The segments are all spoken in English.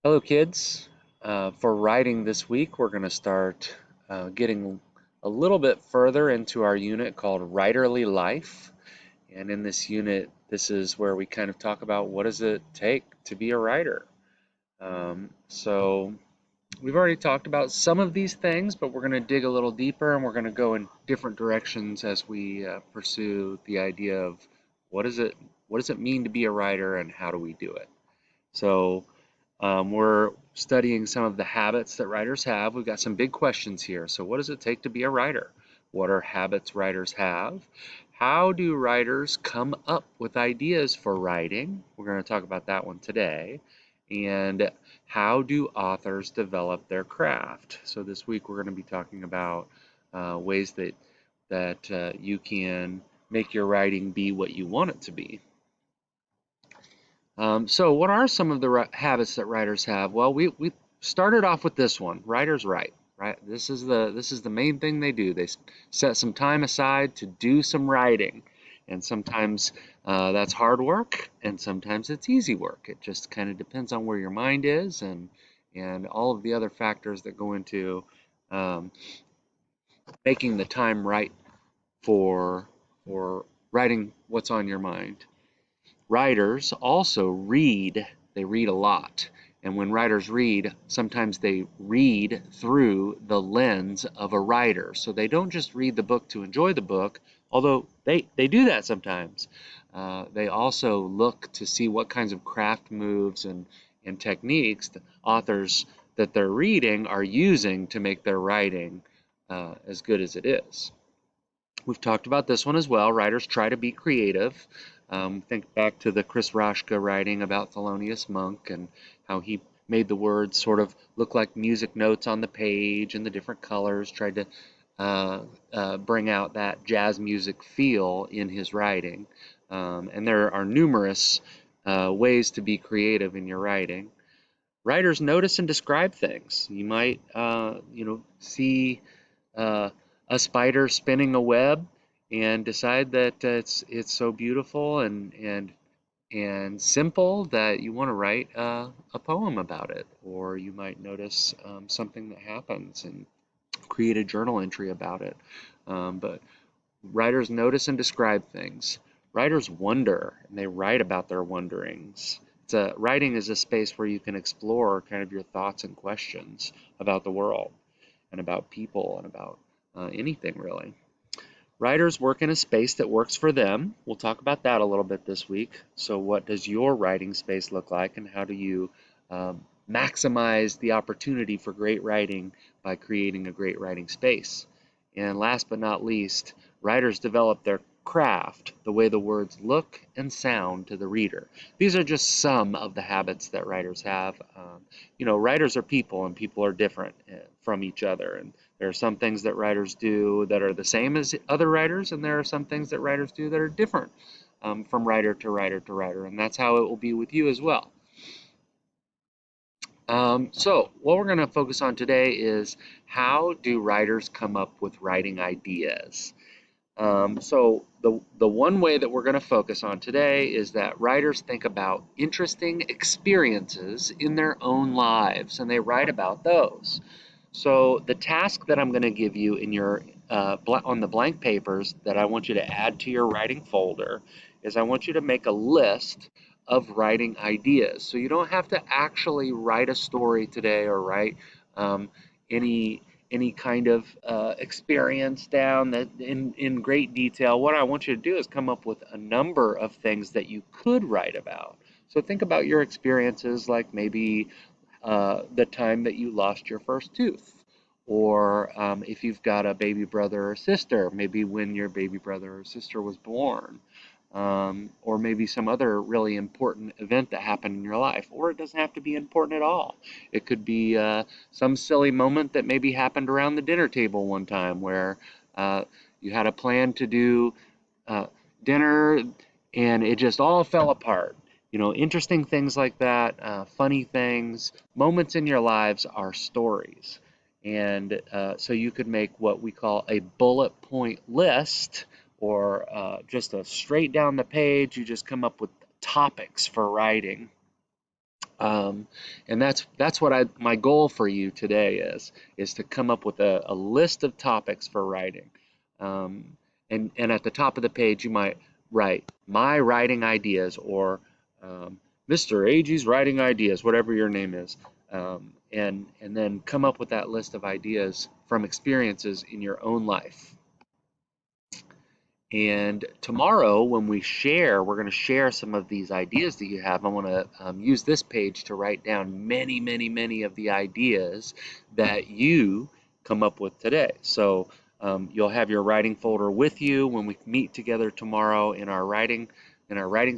Hello, kids. For writing this week, we're going to start getting a little bit further into our unit called Writerly Life. And in this unit, this is where we kind of talk about what does it take to be a writer. So we've already talked about some of these things, but we're going to dig a little deeper and we're going to go in different directions as we pursue the idea of what does it mean to be a writer and how do we do it. So we're studying some of the habits that writers have. We've got some big questions here. So what does it take to be a writer? What are habits writers have? How do writers come up with ideas for writing? We're going to talk about that one today. And how do authors develop their craft? So this week we're going to be talking about ways that you can make your writing be what you want it to be. So what are some of the habits that writers have? Well, we started off with this one. Writers write, right? This is the main thing they do. They set some time aside to do some writing, and sometimes that's hard work, and sometimes it's easy work. It just kind of depends on where your mind is and all of the other factors that go into um, making the time right for writing what's on your mind. Writers also read. They read a lot. And when writers read, sometimes they read through the lens of a writer. So they don't just read the book to enjoy the book, although they do that sometimes. They also look to see what kinds of craft moves and techniques the authors that they're reading are using to make their writing as good as it is. We've talked about this one as well. Writers try to be creative. Think back to the Chris Roshka writing about Thelonious Monk and how he made the words sort of look like music notes on the page and the different colors, tried to bring out that jazz music feel in his writing. And there are numerous ways to be creative in your writing. Writers notice and describe things. You might, see uh, a spider spinning a web and decide that it's so beautiful and simple that you want to write a poem about it. Or you might notice something that happens and create a journal entry about it. But writers notice and describe things. Writers wonder and they write about their wonderings. Writing is a space where you can explore kind of your thoughts and questions about the world and about people and about anything really. Writers work in a space that works for them. We'll talk about that a little bit this week. So what does your writing space look like and how do you maximize the opportunity for great writing by creating a great writing space? And last but not least, writers develop their craft, the way the words look and sound to the reader. These are just some of the habits that writers have. Writers are people and people are different from each other. And there are some things that writers do that are the same as other writers, and there are some things that writers do that are different from writer to writer to writer. And that's how it will be with you as well. So what we're going to focus on today is how do writers come up with writing ideas? So the one way that we're going to focus on today is that writers think about interesting experiences in their own lives and they write about those. So the task that I'm going to give you in your on the blank papers that I want you to add to your writing folder is I want you to make a list of writing ideas. So you don't have to actually write a story today or write any kind of experience down that in great detail. What I want you to do is come up with a number of things that you could write about. So think about your experiences like maybe the time that you lost your first tooth. Or if you've got a baby brother or sister, maybe when your baby brother or sister was born. Or maybe some other really important event that happened in your life. Or it doesn't have to be important at all. It could be some silly moment that maybe happened around the dinner table one time where you had a plan to do uh, dinner and it just all fell apart. Interesting things like that, funny things, moments in your lives are stories. And so you could make what we call a bullet point list or just a straight down the page, you just come up with topics for writing. And that's what my goal for you today is to come up with a list of topics for writing. Um, and at the top of the page you might write my writing ideas, or Mr. Agee writing ideas, whatever your name is. And then come up with that list of ideas from experiences in your own life. And tomorrow, when we share, we're going to share some of these ideas that you have. I want to use this page to write down many, many, many of the ideas that you come up with today. So you'll have your writing folder with you when we meet together tomorrow in our writing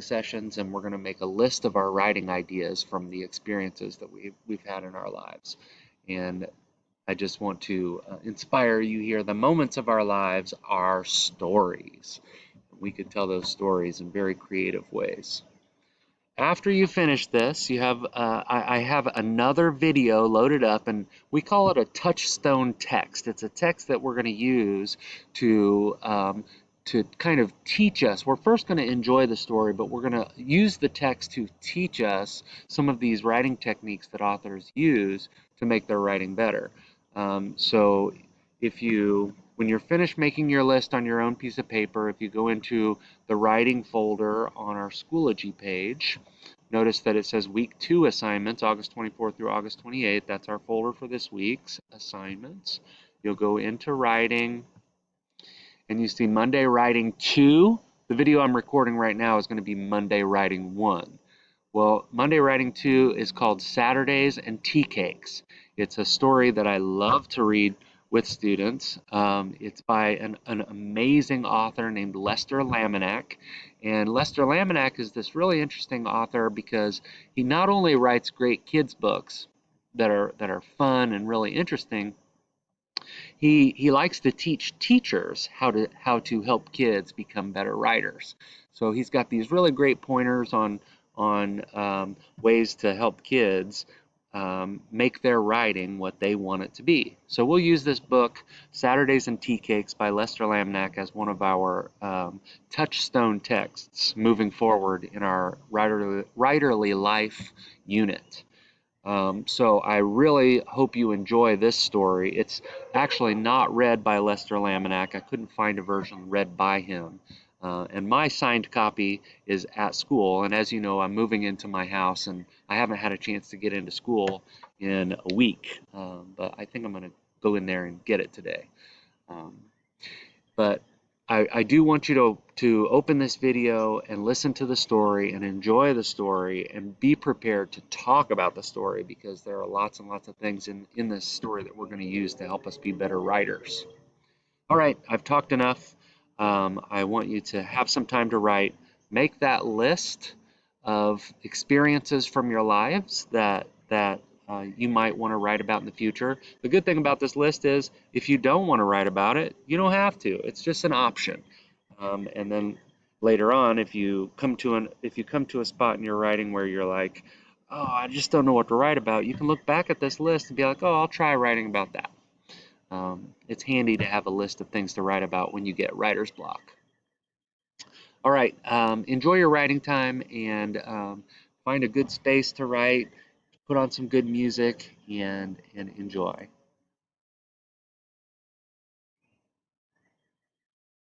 sessions, and we're going to make a list of our writing ideas from the experiences that we've had in our lives. And I just want to inspire you here. The moments of our lives are stories. We could tell those stories in very creative ways. After you finish this, you have I have another video loaded up, and we call it a touchstone text. It's a text that we're going to use to kind of teach us. We're first going to enjoy the story, but we're going to use the text to teach us some of these writing techniques that authors use to make their writing better. So when you're finished making your list on your own piece of paper, if you go into the writing folder on our Schoology page, notice that it says week 2 assignments, August 24th through August 28th. That's our folder for this week's assignments. You'll go into writing, and you see Monday Writing 2. The video I'm recording right now is going to be Monday Writing 1. Well, Monday Writing 2 is called Saturdays and Tea Cakes. It's a story that I love to read with students. It's by an amazing author named Lester Laminack. And Lester Laminack is this really interesting author because he not only writes great kids books that are fun and really interesting, he likes to teach teachers how to help kids become better writers. So he's got these really great pointers on ways to help kids make their writing what they want it to be. So we'll use this book, Saturdays and Tea Cakes by Lester Laminack, as one of our touchstone texts moving forward in our writerly life unit. So I really hope you enjoy this story. It's actually not read by Lester Laminack. I couldn't find a version read by him. And my signed copy is at school. And as you know, I'm moving into my house, and I haven't had a chance to get into school in a week. But I think I'm going to go in there and get it today. But I do want you to open this video and listen to the story and enjoy the story and be prepared to talk about the story, because there are lots and lots of things in this story that we're going to use to help us be better writers. All right, I've talked enough. I want you to have some time to write. Make that list of experiences from your lives that you might want to write about in the future. The good thing about this list is if you don't want to write about it, you don't have to. It's just an option. And then later on, if you come to a spot in your writing where you're like, oh, I just don't know what to write about, you can look back at this list and be like, oh, I'll try writing about that. It's handy to have a list of things to write about when you get writer's block. All right, enjoy your writing time, and find a good space to write, put on some good music, and enjoy.